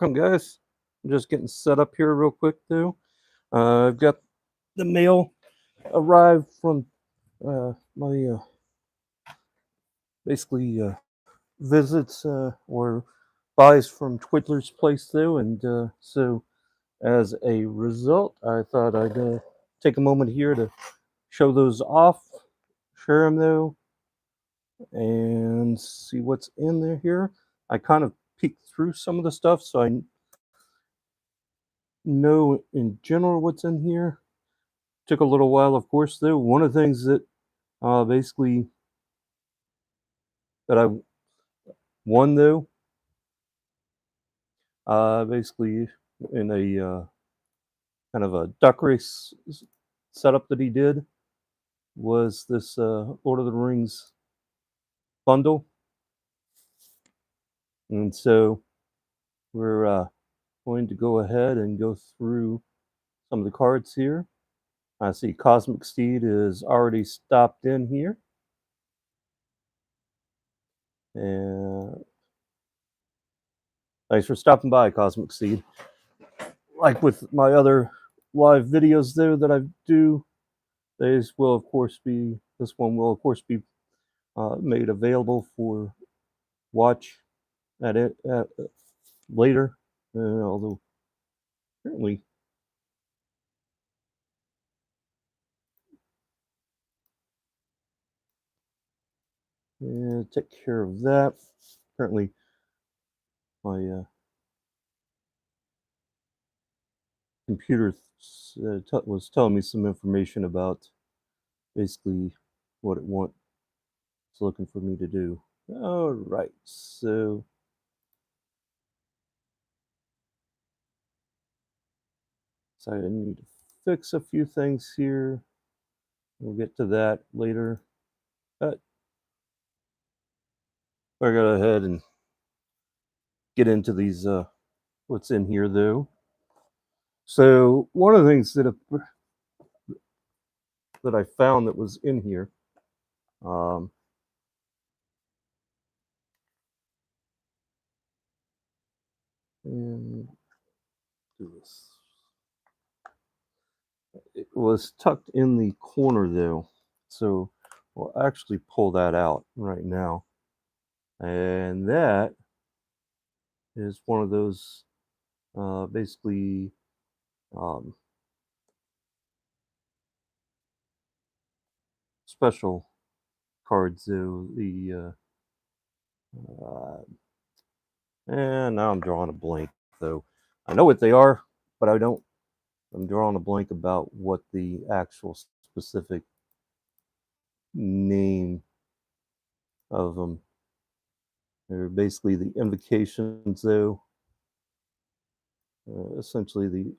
Welcome, guys. I'm just getting set up here real quick, though. I've got the mail arrived from my basically visits or buys from Twiddler's place, though, and so as a result, I thought I'd take a moment here to show those off, share them though, and see what's in there here. I kind of peeked through some of the stuff, so I know in general what's in here. Took a little while, of course, though. One of the things that basically that I won, though, basically in a kind of a duck race setup that he did, was this Lord of the Rings bundle. And so we're going to go ahead and go through some of the cards here. I see Cosmic Steed is already stopped in here. And thanks for stopping by, Cosmic Steed. Like with my other live videos there that I do, this one will of course be made available for watch at it later, although apparently take care of that. Apparently my computer was telling me some information about basically what it wants. It's looking for me to do. All right, so I need to fix a few things here. We'll get to that later. But I go ahead and get into these what's in here, though. So one of the things that I found that was in here, and do this. It was tucked in the corner, though, so we'll actually pull that out right now, and that is one of those basically special cards, though. And now I'm drawing a blank, though. I know what they are, but I'm drawing a blank about what the actual specific name of them. They're basically the invocations, though. Essentially the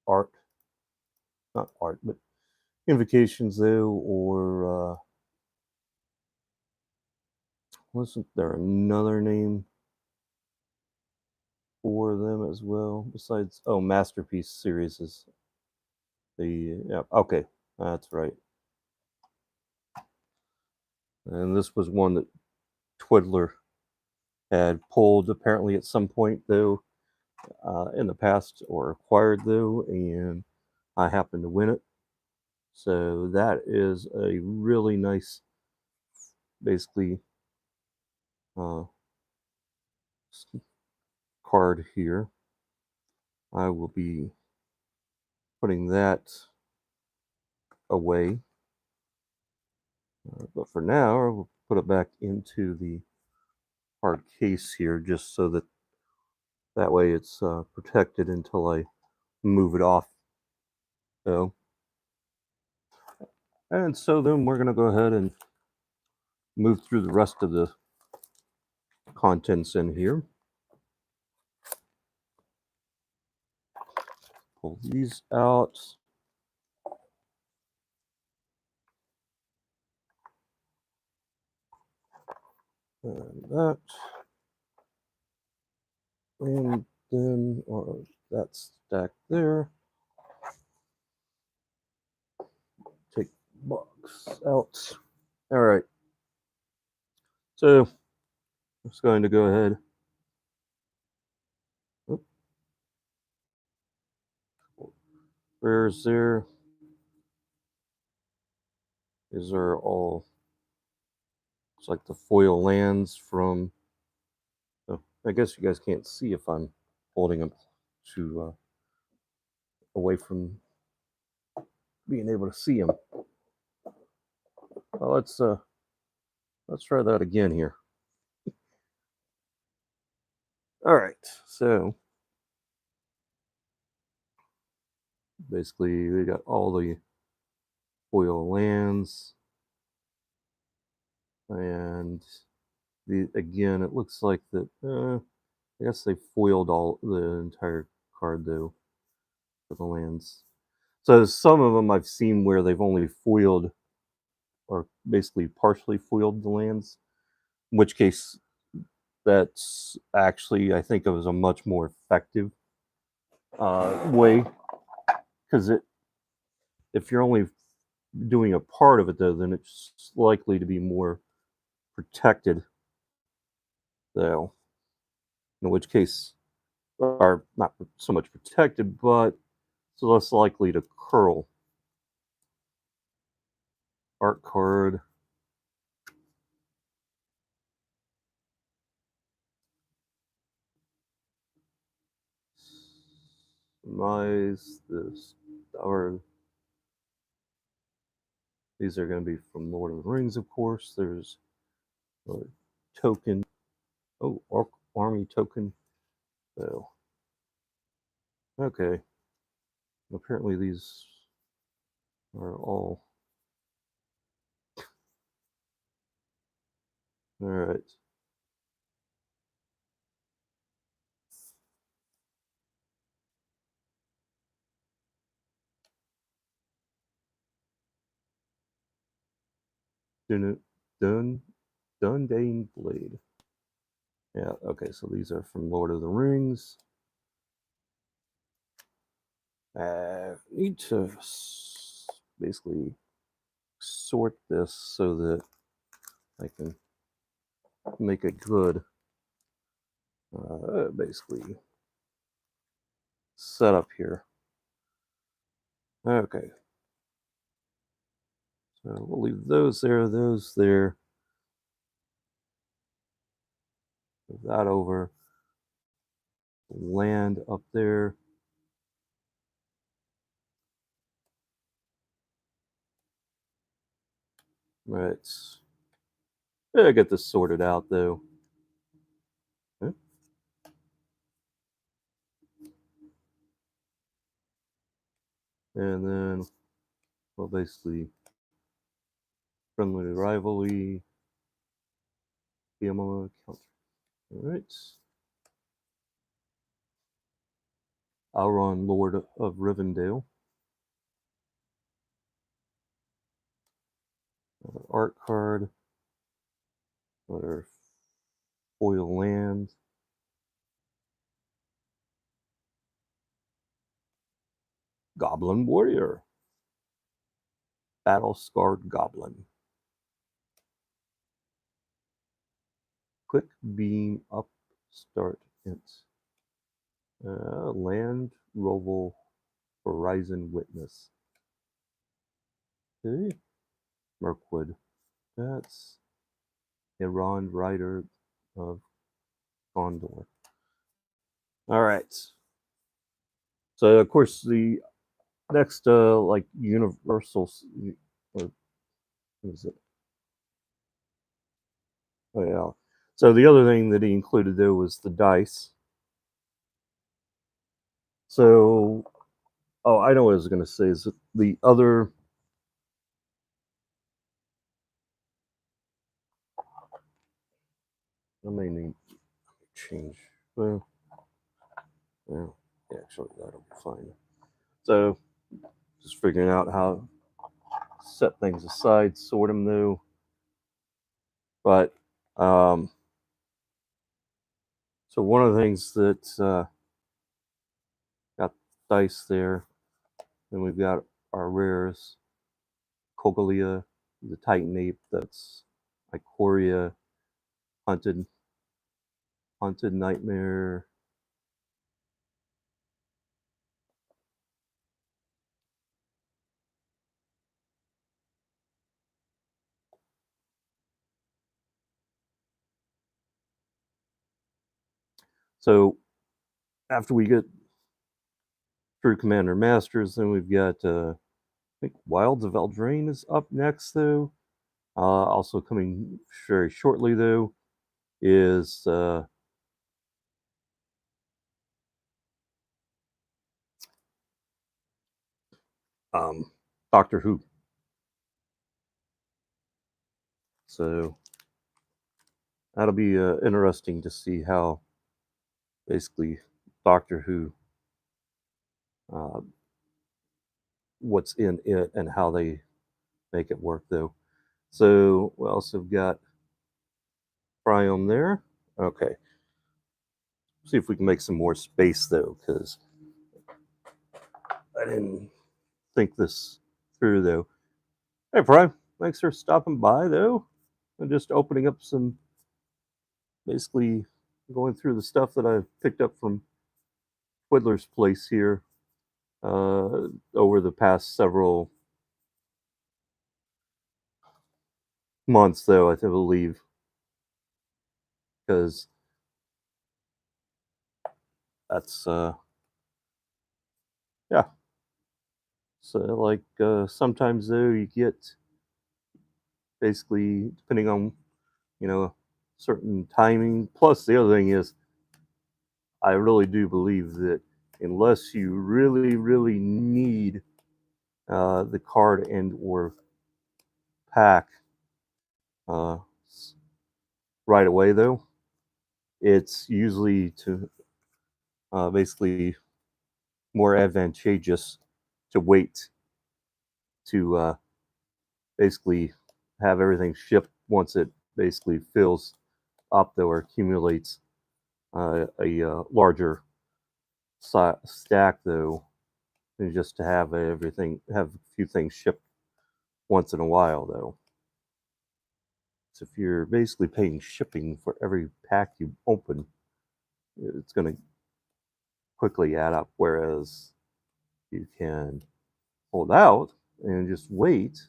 not art, but invocations, though, or wasn't there another name for them as well besides masterpiece series is okay, that's right. And this was one that Twiddler had pulled apparently at some point, though, in the past, or acquired, though, and I happened to win it. So that is a really nice, basically, card here. I will be putting that away. But for now, I will put it back into the hard case here, just so that way it's protected until I move it off. And so then we're going to go ahead and move through the rest of the contents in here. Pull these out. And that. And then that's stacked there. Take the box out. All right. So I'm just going to go ahead rares there. These are all, it's like the foil lands from, oh, I guess you guys can't see if I'm holding them to away from being able to see them. Well, let's try that again here. All right, so basically we got all the foil lands, and again it looks like that. I guess they foiled all the entire card though for the lands. So some of them I've seen where they've only foiled or basically partially foiled the lands, in which case that's actually I think it was a much more effective way, because if you're only doing a part of it though, then it's likely to be more protected though, in which case are not so much protected, but it's less likely to curl. Art card. Surmise this, or these are going to be from Lord of the Rings, of course. There's a token. Oh, army token. So, okay. Apparently these are all right. Dundane Blade. Yeah, okay, so these are from Lord of the Rings. Need to basically sort this so that I can make a good, basically, setup here. Okay. So we'll leave those there, those there. Move that over. Land up there. Right. I get this sorted out though. Okay. And then, well, basically, friendly rivalry, PMO counter. All right. Auron, Lord of Rivendell. Another art card. Another foil land. Goblin Warrior. Battle Scarred Goblin. Quick Beam Up Start Int. Land Roval Horizon Witness. Okay. Mirkwood. That's Iran Rider of Gondor. All right. So of course the next like universal, or what is it? Oh yeah. So the other thing that he included there was the dice. So, oh, I know what I was going to say is that the other. I may need to change. Well, yeah, actually that'll be fine. So, just figuring out how to set things aside, sort them though. But so one of the things that got dice there, and we've got our rares, Cogalia, the Titan Ape, that's Ikoria, Hunted Nightmare, So after we get through Commander Masters, then we've got I think Wilds of Eldraine is up next, though. Also coming very shortly, though, is Doctor Who. So that'll be interesting to see how basically Doctor Who, uh, what's in it and how they make it work, though. So we also got Priam there. Okay. See if we can make some more space, though, because I didn't think this through, though. Hey, Prime, thanks for stopping by, though. I'm just opening up some, basically going through the stuff that I've picked up from Twiddler's place here over the past several months, though, I believe, because that's, yeah. So, like, sometimes, though, you get basically, depending on, certain timing. Plus, the other thing is, I really do believe that unless you really, really need the card and or pack uh, right away, though, it's usually to basically more advantageous to wait to basically have everything shipped once it basically fills up, though, or accumulates a larger stack, though, than just to have have a few things shipped once in a while, though. So if you're basically paying shipping for every pack you open, it's going to quickly add up. Whereas you can hold out and just wait,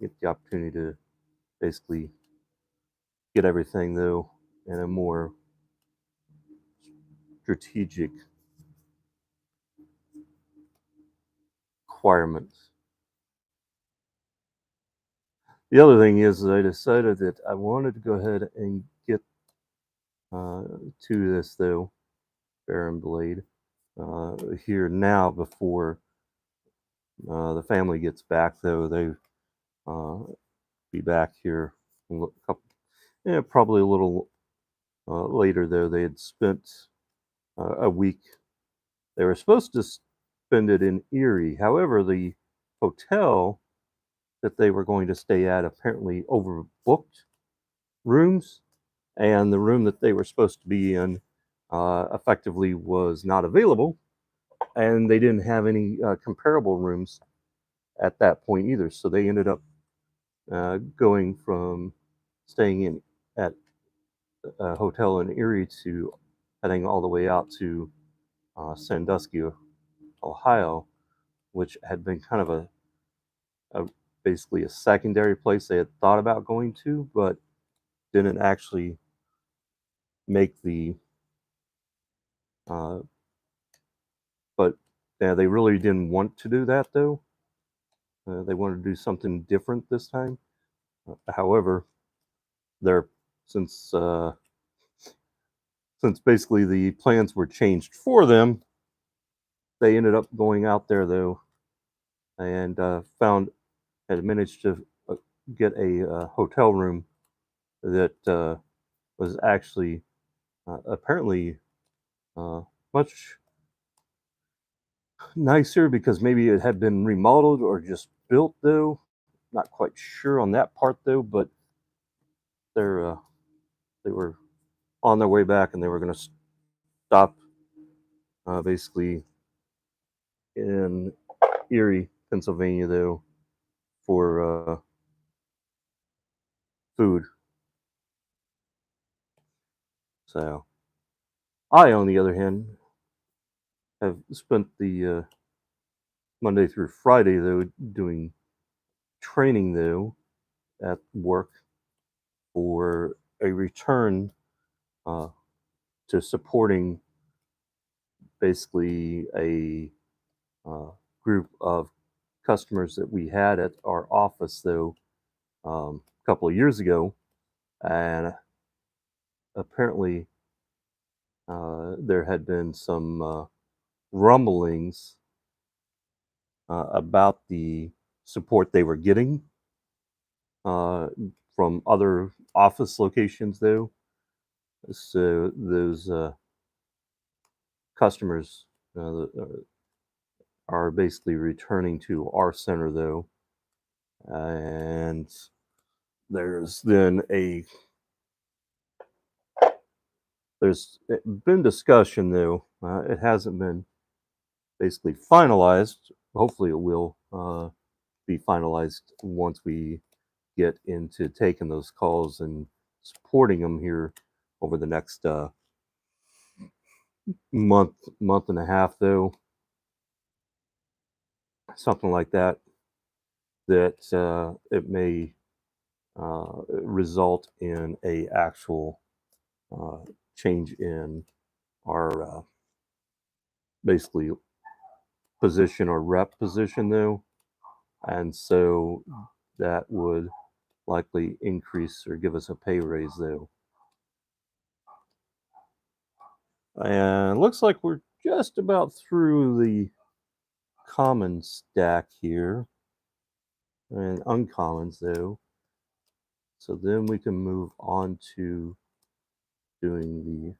get the opportunity to basically get everything, though, in a more strategic requirement. The other thing is I decided that I wanted to go ahead and get to this, though, Baron Blade, here now before the family gets back, though. They be back here a couple, probably a little later, though. They had spent a week. They were supposed to spend it in Erie. However, the hotel that they were going to stay at apparently overbooked rooms, and the room that they were supposed to be in effectively was not available, and they didn't have any comparable rooms at that point either. So they ended up going from staying in at a hotel in Erie to heading all the way out to Sandusky, Ohio, which had been kind of a basically a secondary place they had thought about going to, but didn't actually make the. Uh, but yeah, they really didn't want to do that, though. They wanted to do something different this time. However, they're since since basically the plans were changed for them, they ended up going out there, though, and had managed to get a hotel room that was actually apparently much nicer, because maybe it had been remodeled or just built, though. Not quite sure on that part, though, but they're they were on their way back, and they were going to stop basically in Erie, Pennsylvania, though, for food. So I, on the other hand, have spent the Monday through Friday, though, doing training, though, at work for a return uh, to supporting basically a group of customers that we had at our office, though, a couple of years ago, and apparently there had been some rumblings about the support they were getting uh, from other office locations, though. So those customers are basically returning to our center, though, and there's then there's been discussion, though. It hasn't been basically finalized. Hopefully, it will be finalized once we get into taking those calls and supporting them here over the next month and a half, though, something like that. That it may result in a actual uh, change in our basically position or rep position, though, and so that would likely increase or give us a pay raise, though. And it looks like we're just about through the common stack here, and uncommons, though. So then we can move on to doing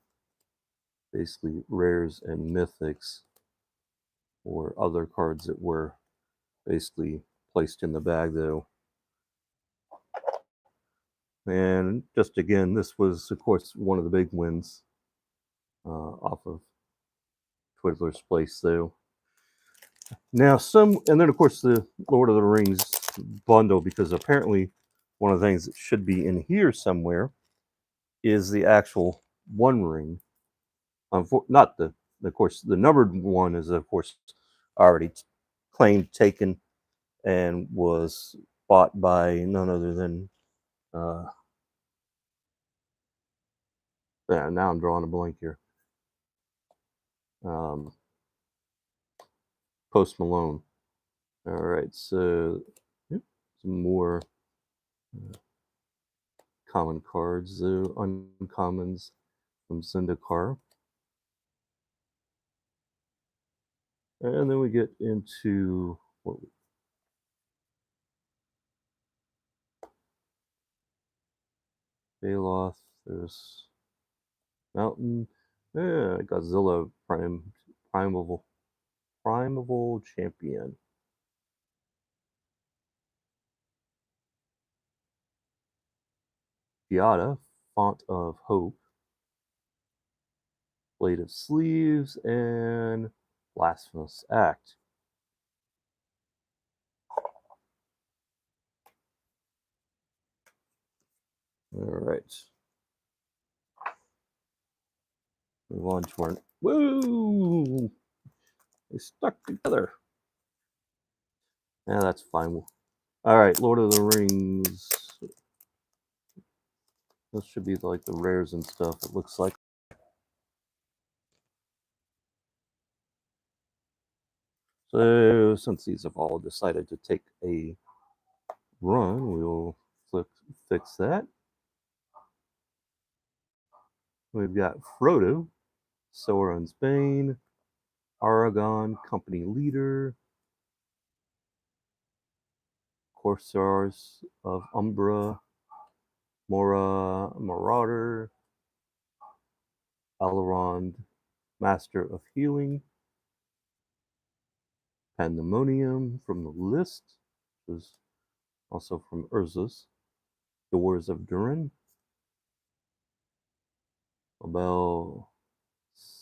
the basically rares and mythics, or other cards that were basically placed in the bag, though. And just again, this was, of course, one of the big wins off of Twiddler's place, though. Now, and then of course the Lord of the Rings bundle, because apparently one of the things that should be in here somewhere is the actual One Ring. Not of course, the numbered one is, of course, already claimed, taken, and was bought by none other than, yeah, now I'm drawing a blank here. Um, Post Malone. All right, so some more common cards, though, uncommons from Zendikar. And then we get into what Baloth, there's Mountain, yeah, Godzilla Primeval Champion. Giada, Font of Hope, Blade of Sleeves, and Blasphemous Act. All right. Move on to our. Woo! They stuck together. Yeah, that's fine. All right, Lord of the Rings. This should be like the rares and stuff, it looks like. So, since these have all decided to take a run, we'll fix that. We've got Frodo, Sauron's Bane, Aragon, Company Leader, Corsairs of Umbra, Mora, Marauder, Elrond, Master of Healing, Pandemonium from the list, which is also from Urzus, Doors of Durin, Abel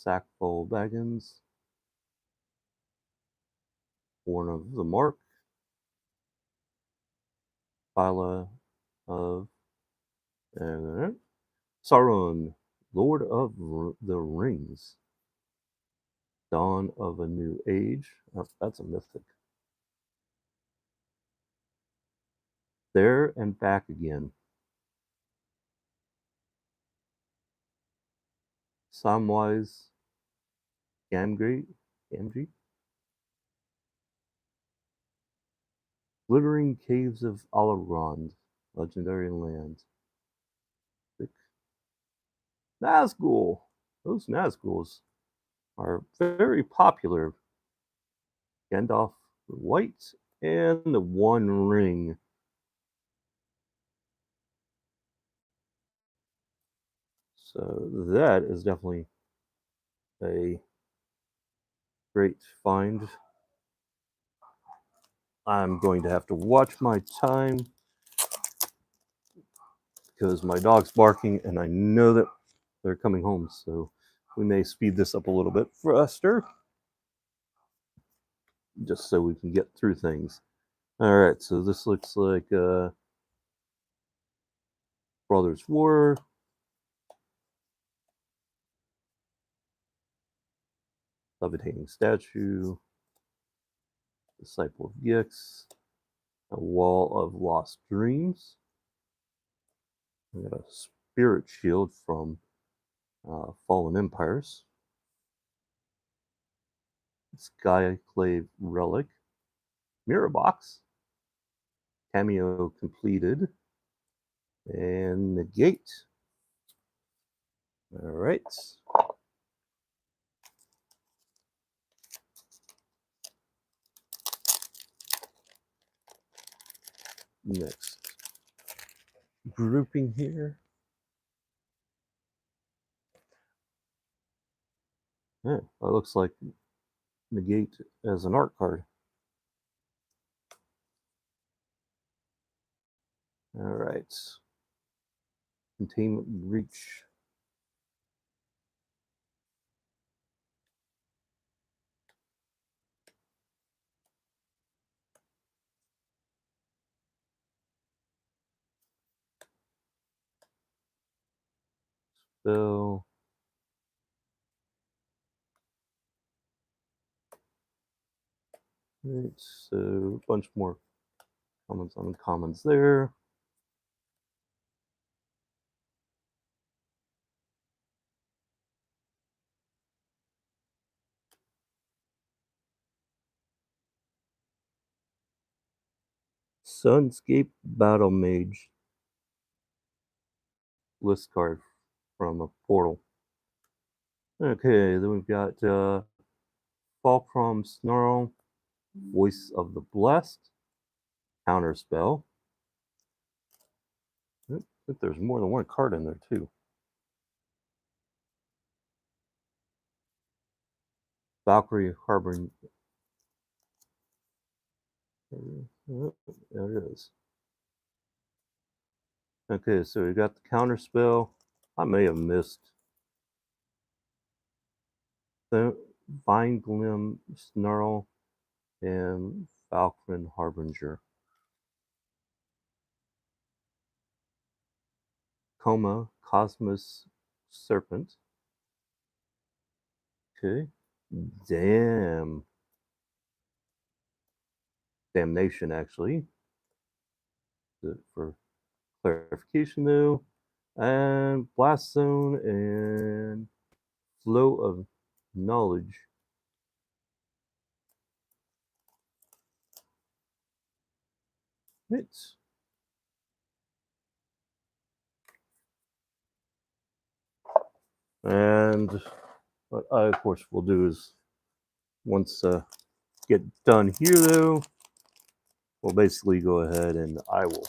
Sackful Baggins, Born of the Mark, Phyla of Sauron, Lord of the Rings, Dawn of a New Age. Oh, that's a mythic. There and Back Again. Samwise Gamgee. Glittering Caves of Alaron, Legendary Land. Nazgul. Those Nazguls are very popular. Gandalf the White and the One Ring. So that is definitely a great find. I'm going to have to watch my time because my dog's barking and I know that they're coming home. So we may speed this up a little bit faster just so we can get through things. All right, so this looks like Brothers War. Levitating Statue. Disciple of Gix. A Wall of Lost Dreams. We got a Spirit Shield from Fallen Empires. Skyclave Relic. Mirror Box. Cameo completed. And Negate. All right. Next grouping here. Yeah, that looks like Negate as an art card. All right. Containment Breach. Spell. Right, so a bunch more comments on commons there. Sunscape Battle Mage list card from a portal. Okay, then we've got Fulcrum Snarl, Voice of the Blessed, Counterspell. I think there's more than one card in there too. Valkyrie Harbinger. There it is. Okay, so we got the Counterspell. I may have missed the Vine Glim Snarl and Valkyrie Harbinger. Coma Cosmos Serpent. Okay. Damnation, actually. For clarification, though. And Blast Zone and Flow of Knowledge. Hits. And what I, of course, will do is once get done here, though, we'll basically go ahead and I will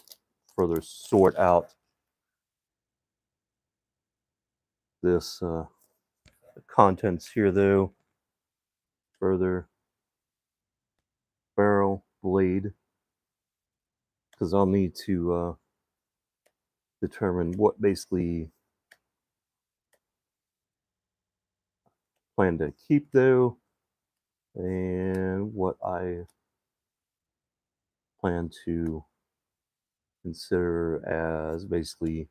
further sort out this the contents here, though. Further barrel blade, because I'll need to determine what basically plan to keep, though, and what I plan to consider as basically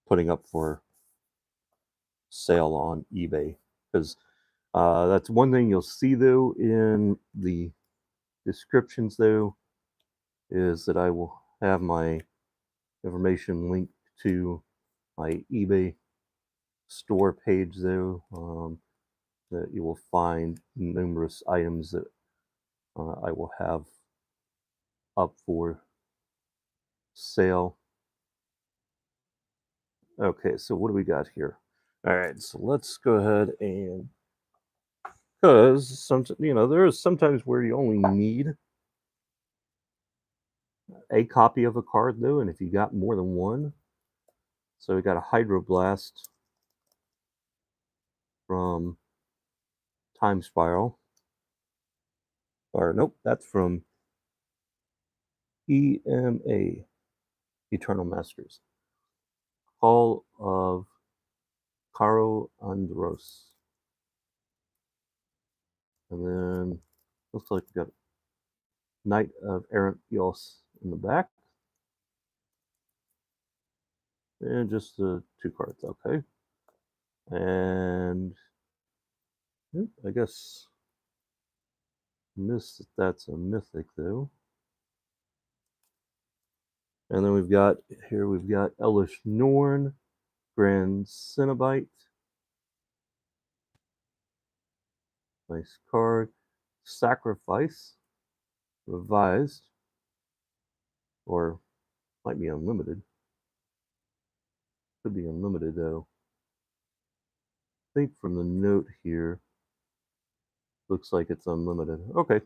putting up for sale on eBay, because that's one thing you'll see, though, in the descriptions, though, is that I will have my information linked to my eBay store page, though, that you will find numerous items that I will have up for sale. Okay, so what do we got here? All right, so let's go ahead and, because there is sometimes where you only need a copy of a card, though, and if you got more than one. So we got a Hydroblast from Time Spiral. Or nope, that's from EMA, Eternal Masters. Hall of Caro Andros. And then looks like we got Knight of Errant Eos in the back. And just the 2 cards, okay. And I guess that's a mythic, though. And then we've got Elish Norn, Grand Cenobite. Nice card. Sacrifice, revised, or might be unlimited. Could be unlimited, though. I think from the note here, looks like it's unlimited. Okay.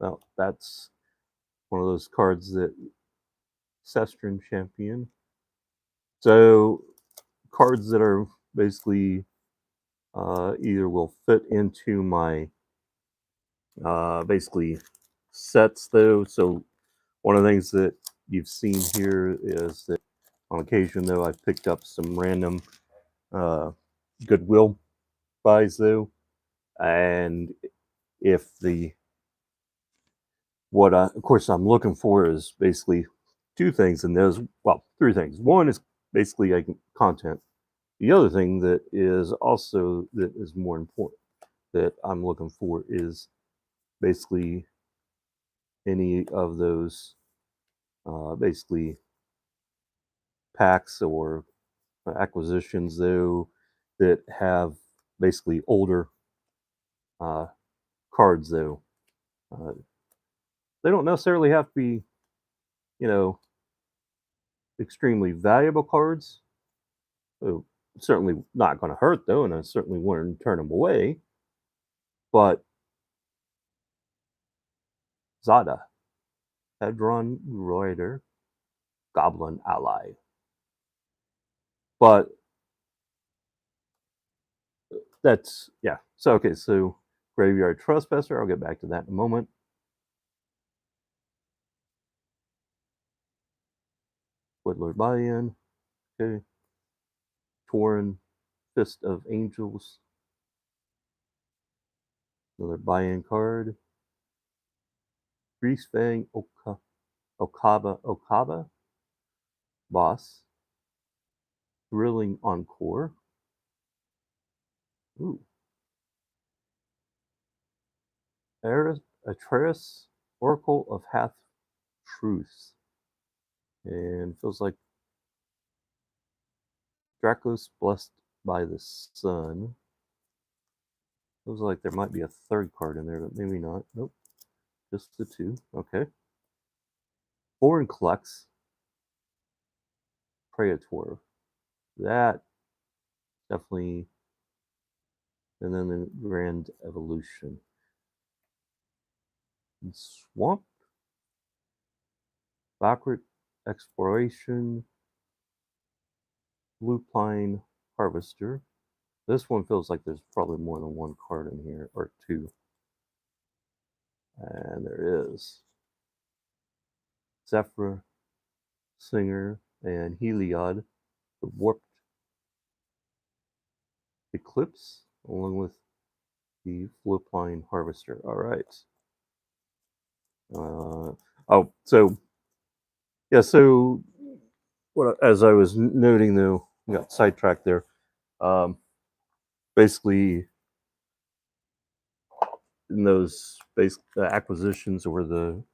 Well, that's one of those cards that Sestrin champion. So cards that are basically either will fit into my basically sets, though. So one of the things that you've seen here is that on occasion, though, I picked up some random Goodwill buys, though, and if of course I'm looking for is basically 2 things, and there's 3 things. One is basically content. The other thing that is more important that I'm looking for is basically any of those basically packs or acquisitions, though, that have basically older cards, though. They don't necessarily have to be, extremely valuable cards. Oh, certainly not going to hurt, though, and I certainly wouldn't turn them away. But Zada, Hedron Reuter, Goblin Ally. But that's, yeah. So, okay, so Graveyard Trespasser, I'll get back to that in a moment. Twiddler buy-in, okay. Tauren, Fist of Angels. Another buy-in card. Greasefang Okaba. Boss. Thrilling Encore. Ooh. Atreus, Oracle of Half Truths. And feels like Dracos Blessed by the Sun. Feels like there might be a 3rd card in there, but maybe not. Nope. Just the 2. Okay. Foreign Collects. Praetor. That definitely. And then the Grand Evolution. And Swamp. Backward Exploration. Blue Pine Harvester. This one feels like there's probably more than 1 card in here, or 2. And there is. Zephyr, Singer, and Heliod, the Warped Eclipse, along with the Flopine Harvester. All right. So as I was noting, though, we got sidetracked there. Basically, in those acquisitions or the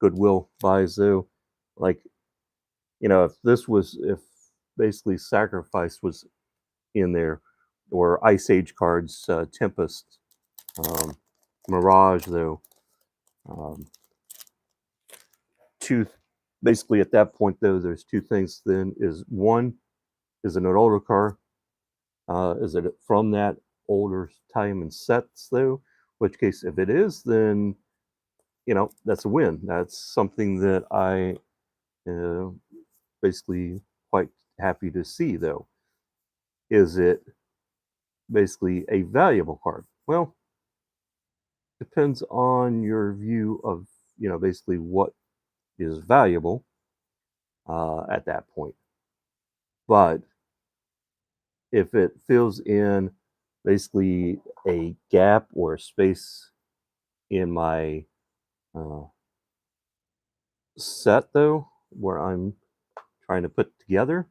Goodwill buys, though, like if basically Sacrifice was in there, or Ice Age cards, Tempest, um, Mirage, though. Um, two, basically at that point though, there's two things. Then is one, is it an older card? Is it from that older time and sets though? Which case, if it is, then that's a win. That's something that I uh, basically quite happy to see though. Is it basically a valuable card? Well, depends on your view of basically what is valuable at that point. But if it fills in basically a gap or a space in my uh, set, though, where I'm trying to put together,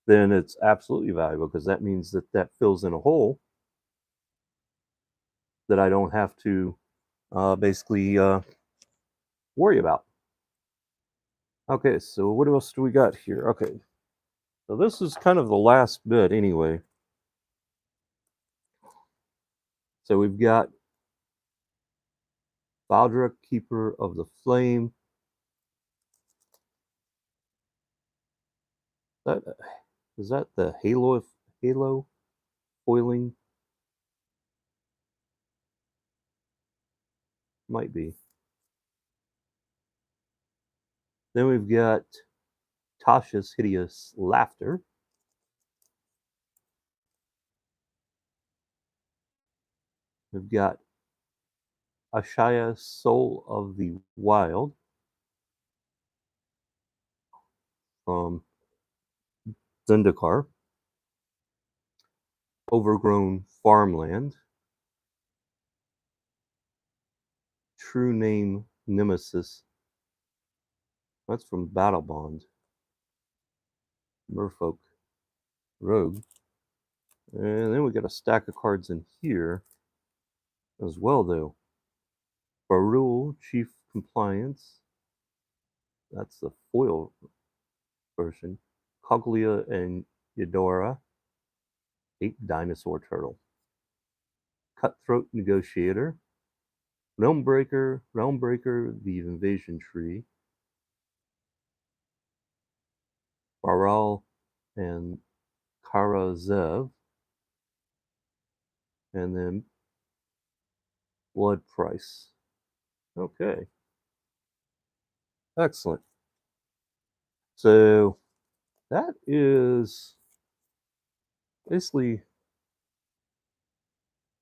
then it's absolutely valuable because that means that fills in a hole that I don't have to basically worry about. Okay, so what else do we got here? Okay, so this is kind of the last bit anyway. So we've got Baldric, Keeper of the Flame. That is that the Halo foiling? Might be. Then we've got Tasha's Hideous Laughter. We've got Ashaya, Soul of the Wild, from Zendikar. Overgrown Farmland. True Name Nemesis. That's from Battle Bond. Merfolk Rogue. And then we got a stack of cards in here as well, though. Barul, Chief Compliance. That's the foil version. Coglia and Eudora. Ape Dinosaur Turtle. Cutthroat Negotiator. Realmbreaker, the Invasion Tree. Baral and Karazev. And then Blood Price. Okay. Excellent. So that is basically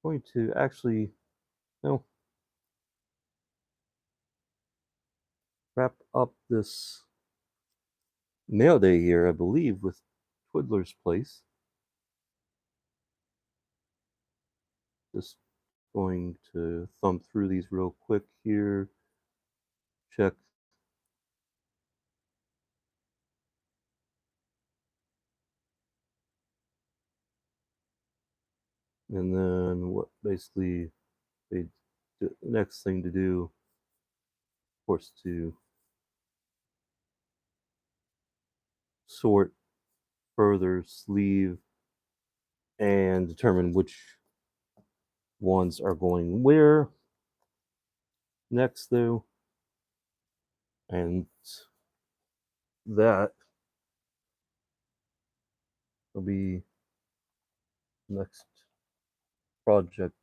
going to actually wrap up this MailDay here, I believe, with Twiddler's Place. Just going to thumb through these real quick here. Check. And then what basically the next thing to do, of course, to sort further sleeve and determine which ones are going where next, though. And that will be next project,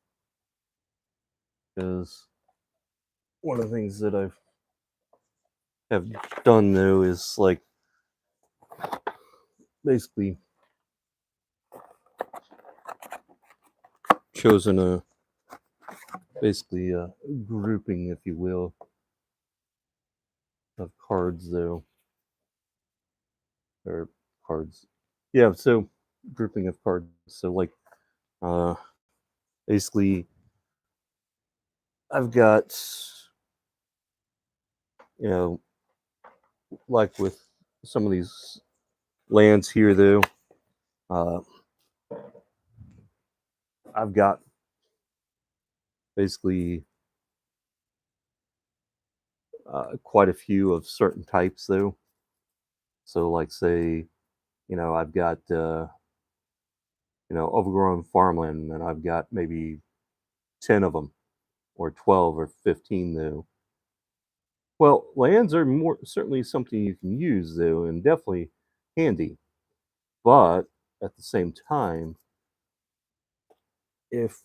because one of the things that I've have done though is like basically chosen a grouping, if you will, of cards though, or cards. Yeah, so grouping of cards. So like basically I've got like with some of these lands here though, I've got basically quite a few of certain types though. So, like, say, I've got overgrown farmland, and I've got maybe 10 of them, or 12 or 15 though. Well, lands are more certainly something you can use though, and definitely handy. But at the same time, if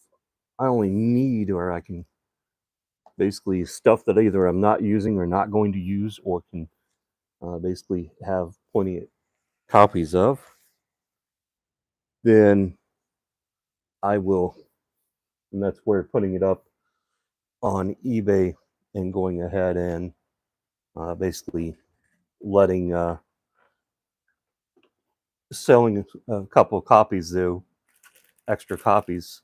I only need, or I can basically stuff that either I'm not using or not going to use, or can basically have plenty of copies of, then I will, and that's where putting it up on eBay and going ahead and basically letting selling a couple of copies though, extra copies,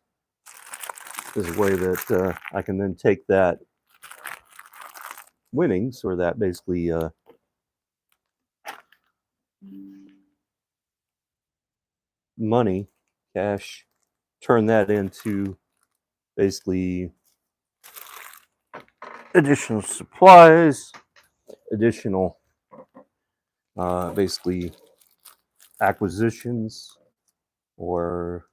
is a way that I can then take that winnings, or that basically money, cash, turn that into basically additional supplies, additional basically acquisitions, or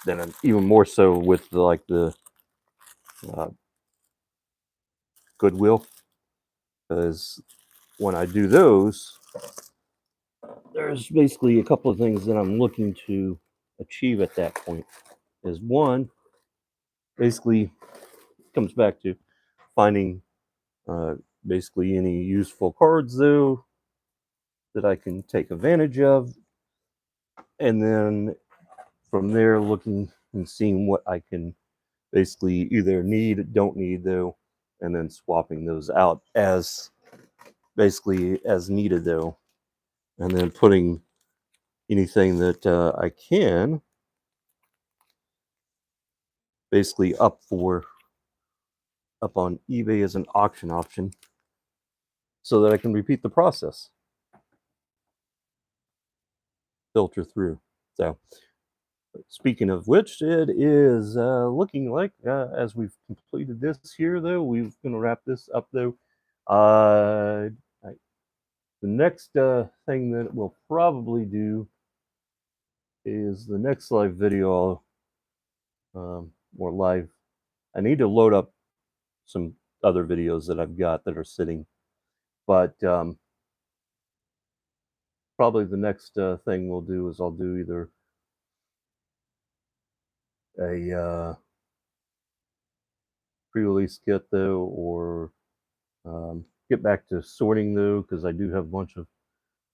then even more so with the uh, Goodwill, because when I do those, there's basically a couple of things that I'm looking to achieve at that point. Is one, basically comes back to finding uh, basically any useful cards though that I can take advantage of, and then from there looking and seeing what I can basically either need, don't need though, and then swapping those out as basically as needed though, and then putting anything that I can basically up on eBay as an auction option, so that I can repeat the process, filter through. So, speaking of which, it is looking like, as we've completed this here, though, we're going to wrap this up, though. The next thing that we'll probably do is the next live video, or live. I need to load up some other videos that I've got that are sitting, but probably the next thing we'll do is I'll do either a pre-release kit though, or get back to sorting though, because I do have a bunch of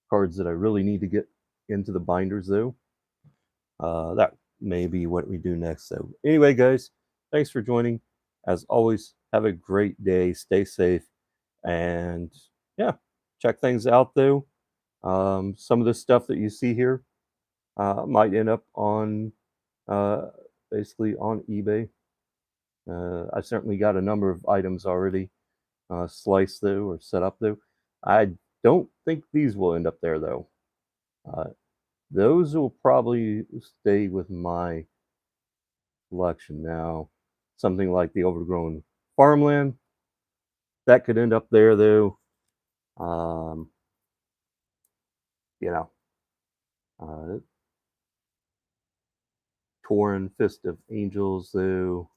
cards that I really need to get into the binders though. That may be what we do next. So anyway, guys, thanks for joining. As always, have a great day. Stay safe, and yeah, check things out though. Some of the stuff that you see here might end up on uh, basically on eBay. I've certainly got a number of items already sliced though, or set up though. I don't think these will end up there though. Uh, those will probably stay with my collection now. Something like the overgrown farmland, that could end up there though. Um, you know, uh, Torn Fist of Angels though,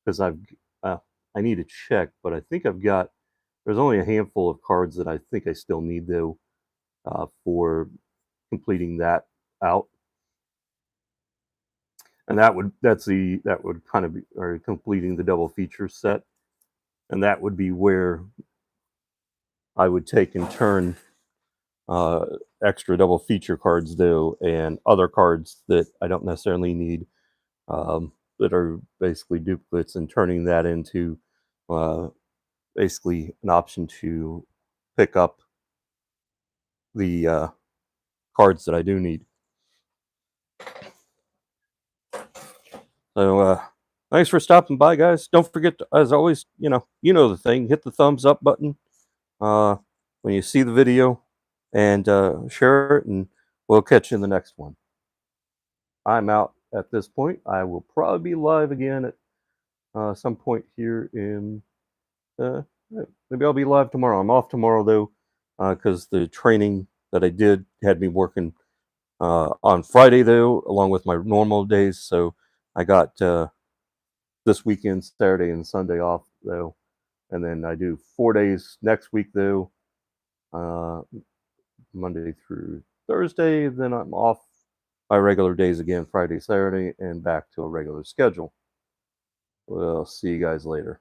because I need to check, but I think I've got. There's only a handful of cards that I think I still need though, for completing that out, and that would kind of be, or completing the double feature set, and that would be where I would take and turn uh, extra double feature cards though, and other cards that I don't necessarily need, that are basically duplicates, and turning that into uh, basically an option to pick up the cards that I do need. So thanks for stopping by, guys. Don't forget to, as always, the thing, hit the thumbs up button uh, when you see the video, and share it, and we'll catch you in the next one. I'm out at this point. I will probably be live again at some point here in maybe I'll be live tomorrow. I'm off tomorrow though, because the training that I did had me working on Friday though, along with my normal days. So I got this weekend, Saturday and Sunday off though, and then I do 4 days next week though, Monday through Thursday. Then I'm off my regular days again, Friday, Saturday, and back to a regular schedule. We'll see you guys later.